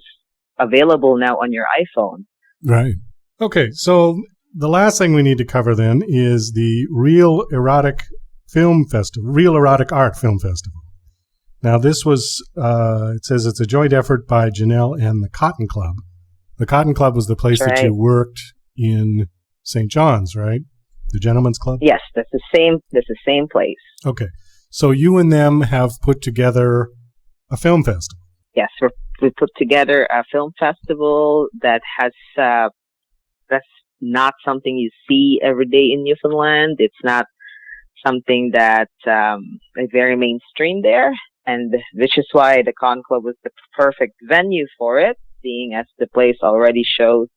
E: available now on your iPhone.
B: Right. Okay, so the last thing we need to cover then is the Real Erotic Art Film Festival. Now, this was, it says it's a joint effort by Jenell and the Cotton Club. The Cotton Club was the place that you worked in St. John's, right? The Gentlemen's Club?
E: Yes, that's the same place.
B: Okay. So you and them have put together a film festival.
E: Yes, we put together a film festival that has, that's not something you see every day in Newfoundland. It's not something that is very mainstream there, and which is why the Con Club was the perfect venue for it, seeing as the place already shows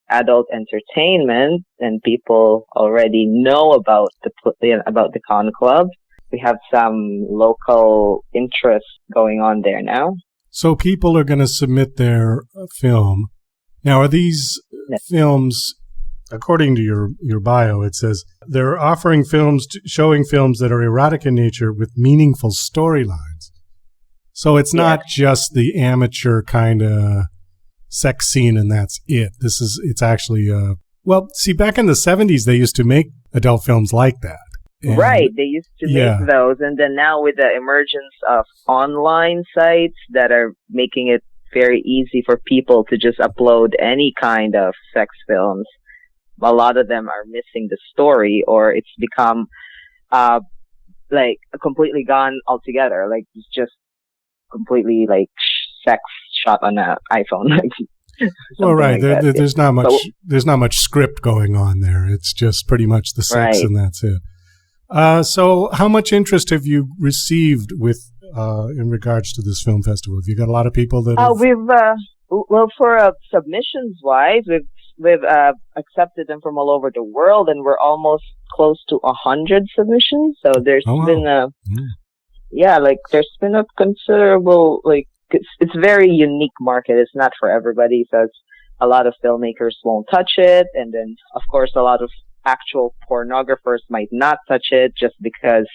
E: adult entertainment and people already know about the Con Club. We have some local interest going on there now. So
B: people are going to submit their film. Now, are these films, according to your bio, it says they're offering films, showing films that are erotic in nature with meaningful storylines. So it's not just the amateur kind of sex scene and that's it. It's actually, well, see, back in the 70s, they used to make adult films like that. And,
E: right. They used to make those. And then now with the emergence of online sites that are making it very easy for people to just upload any kind of sex films, a lot of them are missing the story, or it's become like completely gone altogether. Like it's just completely like sex shot on an iPhone.
B: Well, right. Like there's not much. There's not much script going on there. It's just pretty much the sex, and that's it. So, how much interest have you received with in regards to this film festival? Have you got a lot of people that?
E: Well, for submissions wise, we've accepted them from all over the world, and we're almost close to 100 submissions. So there's been there's been a considerable it's very unique market. It's not for everybody, so a lot of filmmakers won't touch it, and then of course a lot of actual pornographers might not touch it just because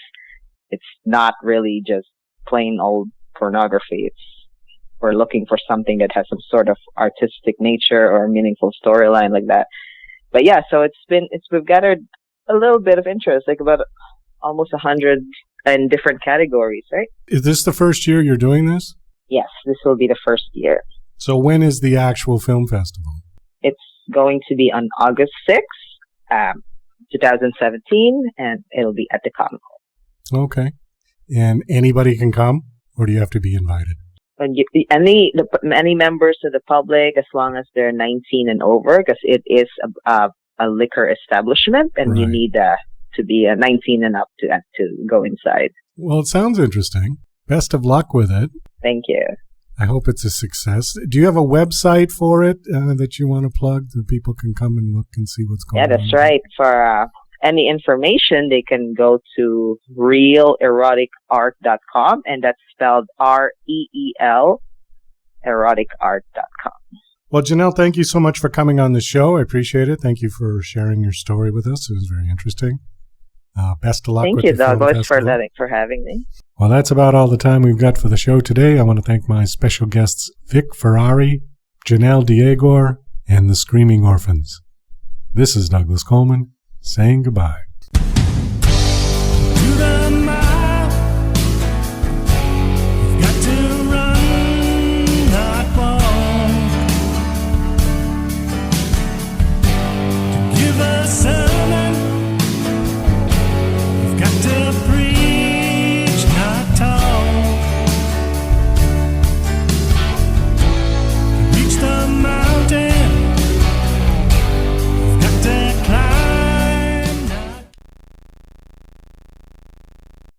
E: it's not really just plain old pornography. We're looking for something that has some sort of artistic nature or a meaningful storyline like that. But yeah, so we've gathered a little bit of interest, like about almost 100 in different categories, right?
B: Is this the first year you're doing this?
E: Yes, this will be the first year.
B: So when is the actual film festival?
E: It's going to be on August 6th, 2017, and it'll be at the Comic Con.
B: Okay. And anybody can come, or do you have to be invited?
E: Any members of the public, as long as they're 19 and over, because it is a liquor establishment, and you need to be 19 and up to go inside.
B: Well, it sounds interesting. Best of luck with it.
E: Thank you.
B: I hope it's a success. Do you have a website for it that you want to plug that people can come and look and see what's going on?
E: Yeah, that's right. For any information, they can go to reeleroticart.com, and that's spelled REEL, eroticart.com.
B: Well, Jenell, thank you so much for coming on the show. I appreciate it. Thank you for sharing your story with us. It was very interesting. Best of luck with the film festival.
E: Thank you, Douglas, for having me.
B: Well, that's about all the time we've got for the show today. I want to thank my special guests, Vic Ferrari, Jenell Diegor, and the Screaming Orphans. This is Douglas Coleman saying goodbye.
G: To the